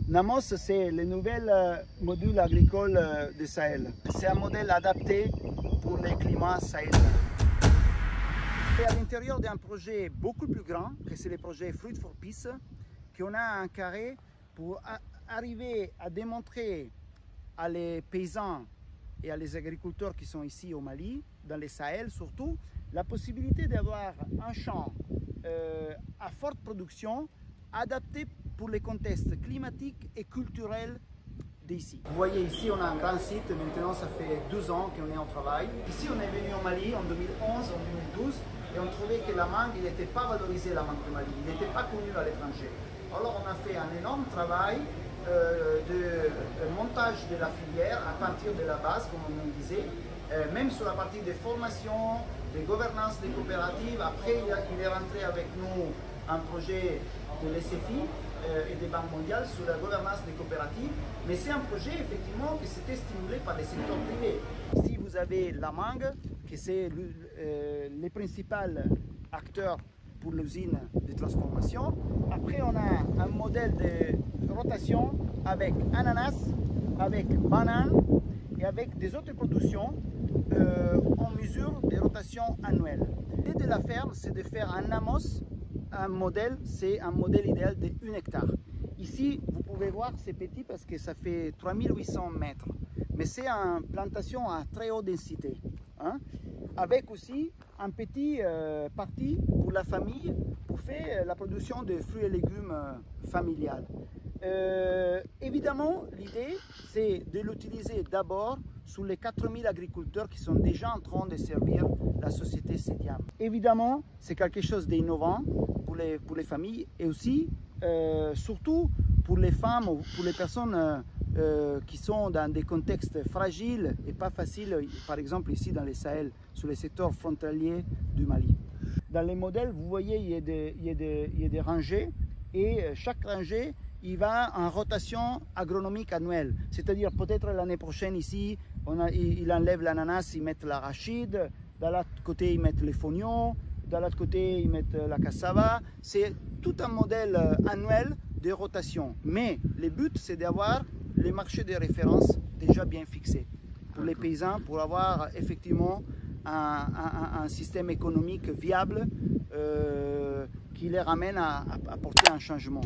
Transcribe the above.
Namos, c'est le nouvel module agricole du Sahel. C'est un modèle adapté pour les climats sahéliens. Et à l'intérieur d'un projet beaucoup plus grand, que c'est le projet Fruit for Peace, qu'on a un carré pour arriver à démontrer à les paysans et à les agriculteurs qui sont ici au Mali, dans les Sahel surtout, la possibilité d'avoir un champ à forte production adapté pour les contextes climatiques et culturels d'ici. Vous voyez ici on a un grand site, maintenant ça fait 12 ans qu'on est en travail. Ici on est venu au Mali en 2011, en 2012 et on trouvait que la mangue, il n'était pas valorisé, la mangue du Mali, il n'était pas connu à l'étranger. Alors on a fait un énorme travail de montage de la filière à partir de la base, comme on disait, même sur la partie des formations, des gouvernances des coopératives. Après, il est rentré avec nous un projet de l'SFI et des banques mondiales sur la gouvernance des coopératives. Mais c'est un projet, effectivement, qui s'était stimulé par les secteurs privés. Ici, vous avez la mangue, qui c'est les principaux acteurs pour l'usine de transformation. Après, on a un modèle de rotation avec ananas, avec banane et avec des autres productions en mesure de rotation annuelle. L'idée de la ferme, c'est de faire un amos, un modèle, c'est un modèle idéal de 1 hectare. Ici, vous pouvez voir, c'est petit parce que ça fait 3800 mètres, mais c'est une plantation à très haute densité, hein, avec aussi un petit parti pour la famille pour faire la production de fruits et légumes familiales. Évidemment, l'idée, c'est de l'utiliser d'abord sur les 4000 agriculteurs qui sont déjà en train de servir la société Sediam. Évidemment, c'est quelque chose d'innovant pour les familles et aussi, surtout pour les femmes ou pour les personnes qui sont dans des contextes fragiles et pas faciles, par exemple ici dans les Sahel, sur les secteurs frontaliers du Mali. Dans les modèles, vous voyez, il y a des rangées et chaque rangée, il va en rotation agronomique annuelle. C'est-à-dire peut-être l'année prochaine ici, il enlève l'ananas, il met l'arachide, de l'autre côté ils mettent les fognons, de l'autre côté ils mettent la cassava. C'est tout un modèle annuel de rotation. Mais le but, c'est d'avoir les marchés de référence déjà bien fixés pour les paysans, pour avoir effectivement un système économique viable qui les ramène à apporter un changement.